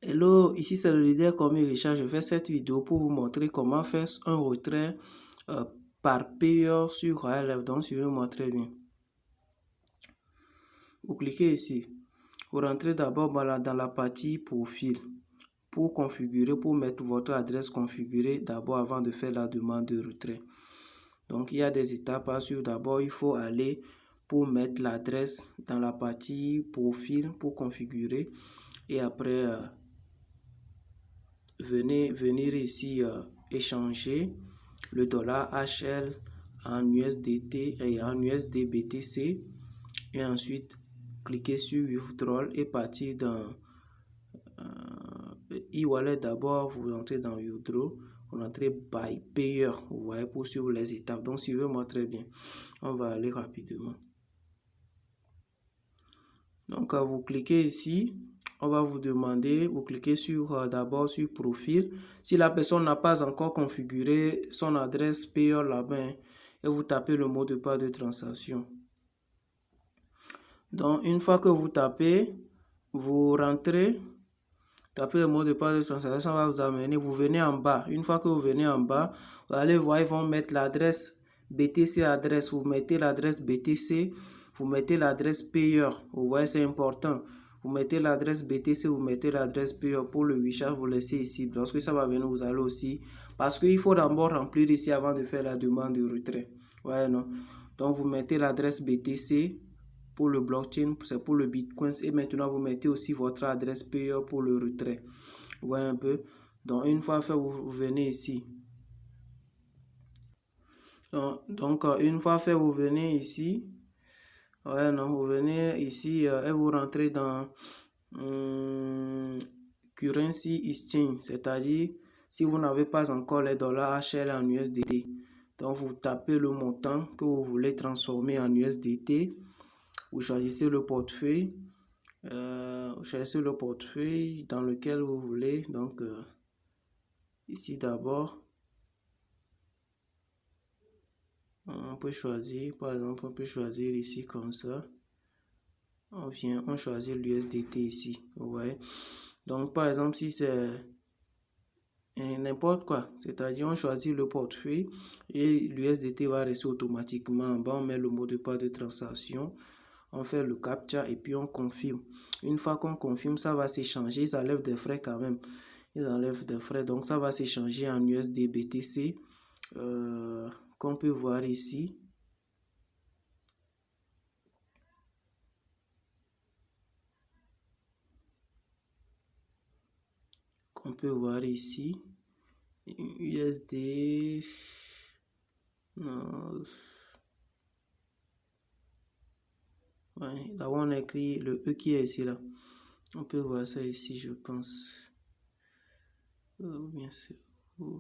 Hello, ici c'est le leader Commis Richard. Je fais cette vidéo pour vous montrer comment faire un retrait par payeur sur Royal Live. Donc, si vous montrer bien. Vous cliquez ici. Vous rentrez d'abord dans la partie profil pour configurer, pour mettre votre adresse configurée d'abord avant de faire la demande de retrait. Donc, il y a des étapes à suivre. D'abord, il faut aller pour mettre l'adresse dans la partie profil pour configurer et après venir ici échanger le dollar HL en USDT et en USDBTC et ensuite cliquer sur Withdrawal et partir dans e-wallet. D'abord vous entrez dans Withdraw, vous entrez by payer, vous voyez, pour suivre les étapes. Donc suivez-moi très bien, on va aller rapidement. Donc vous cliquez ici, on va vous demander, vous cliquez sur d'abord sur profil. Si la personne n'a pas encore configuré son adresse payeur là-bas, et vous tapez le mot de passe de transaction. Donc une fois que vous tapez, vous rentrez, tapez le mot de passe de transaction, ça va vous amener, vous venez en bas. Une fois que vous venez en bas, vous allez voir, ils vont mettre l'adresse BTC adresse, vous mettez l'adresse BTC, vous mettez l'adresse payeur, vous voyez, c'est important. Vous mettez l'adresse BTC, vous mettez l'adresse payeur. Pour le WeChat, vous laissez ici. Lorsque ça va venir, vous allez aussi. Parce qu'il faut d'abord remplir ici avant de faire la demande de retrait. Ouais, non. Donc, vous mettez l'adresse BTC pour le blockchain, c'est pour le Bitcoin. Et maintenant, vous mettez aussi votre adresse payeur pour le retrait. Vous voyez un peu. Donc, une fois fait, vous venez ici. Donc, une fois fait, vous venez ici. Ouais, non, vous venez ici et vous rentrez dans Currency Exchange, c'est-à-dire si vous n'avez pas encore les dollars HL en USDT. Donc, vous tapez le montant que vous voulez transformer en USDT. Vous choisissez le portefeuille. Vous choisissez le portefeuille dans lequel vous voulez. Donc, ici d'abord. On peut choisir, par exemple, on peut choisir ici comme ça. On choisit l'USDT ici, vous voyez. Donc, par exemple, si c'est n'importe quoi, c'est-à-dire on choisit le portefeuille et l'USDT va rester automatiquement en bas. On met le mot de passe de transaction, on fait le captcha et puis on confirme. Une fois qu'on confirme, ça va s'échanger. Ils enlèvent des frais quand même. Ils enlèvent des frais, donc ça va s'échanger en USDBTC. Qu'on peut voir ici. Qu'on peut voir ici. USD. Non. Ouais, là où on a écrit le E qui est ici là. On peut voir ça ici, je pense. Bien sûr. Oh,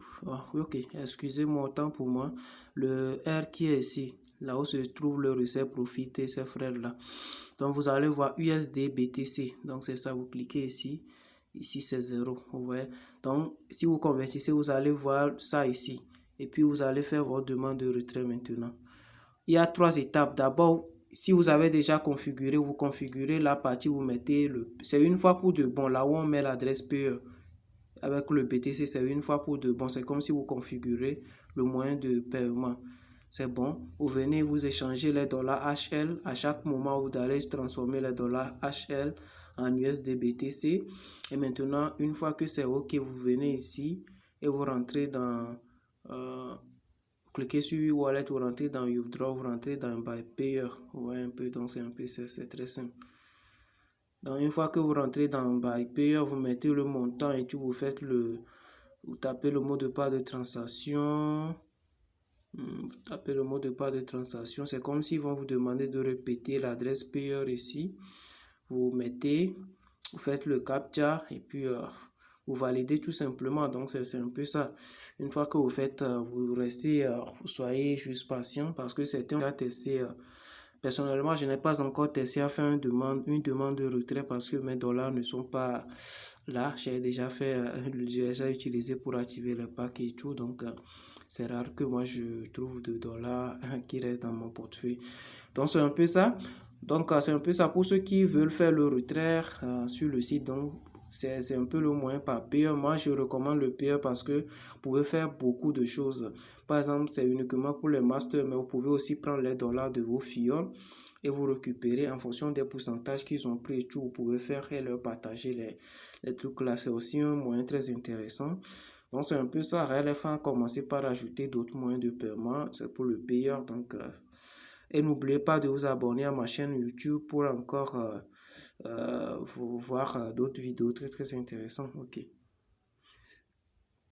ok, excusez-moi, autant pour moi. Le R qui est ici, là où se trouve le recette profit et ces frères là. Donc vous allez voir USD BTC. Donc c'est ça, vous cliquez ici. Ici c'est 0, vous voyez. Donc si vous convertissez, vous allez voir ça ici. Et puis vous allez faire votre demande de retrait maintenant. Il y a 3 étapes. D'abord, si vous avez déjà configuré, vous configurez la partie, vous mettez le... C'est une fois pour de bon, là où on met l'adresse PE. Avec le BTC, c'est une fois pour de bon. C'est comme si vous configurez le moyen de paiement. C'est bon. Vous venez, vous échangez les dollars HL. À chaque moment, vous allez transformer les dollars HL en USDBTC. Et maintenant, une fois que c'est OK, vous venez ici et vous rentrez dans... cliquez sur Wallet, vous rentrez dans Withdraw, vous rentrez dans By Payer. Vous voyez un peu, donc c'est un peu, c'est très simple. Donc, une fois que vous rentrez dans By Payer, vous mettez le montant et puis vous faites vous tapez le mot de passe de transaction. Vous tapez le mot de passe de transaction. C'est comme s'ils vont vous demander de répéter l'adresse payeur ici. Vous mettez, vous faites le captcha et puis vous validez tout simplement. Donc c'est un peu ça. Une fois que vous faites, vous restez, soyez juste patient parce que certains ont testé. Personnellement, je n'ai pas encore testé à faire une demande de retrait parce que mes dollars ne sont pas là. J'ai déjà fait, j'ai déjà utilisé pour activer le pack et tout. Donc, c'est rare que moi je trouve de dollars qui restent dans mon portefeuille. Donc, c'est un peu ça. Donc, c'est un peu ça pour ceux qui veulent faire le retrait sur le site. Donc, c'est un peu le moyen par payeur. Moi, je recommande le payeur parce que vous pouvez faire beaucoup de choses. Par exemple, c'est uniquement pour les masters, mais vous pouvez aussi prendre les dollars de vos filles et vous récupérer en fonction des pourcentages qu'ils ont pris et tout. Vous pouvez faire et leur partager les trucs là. C'est aussi un moyen très intéressant. Donc, c'est un peu ça. RLF a commencé par ajouter d'autres moyens de paiement. C'est pour le payeur. Donc, et n'oubliez pas de vous abonner à ma chaîne YouTube pour encore voir d'autres vidéos très très intéressantes. Ok.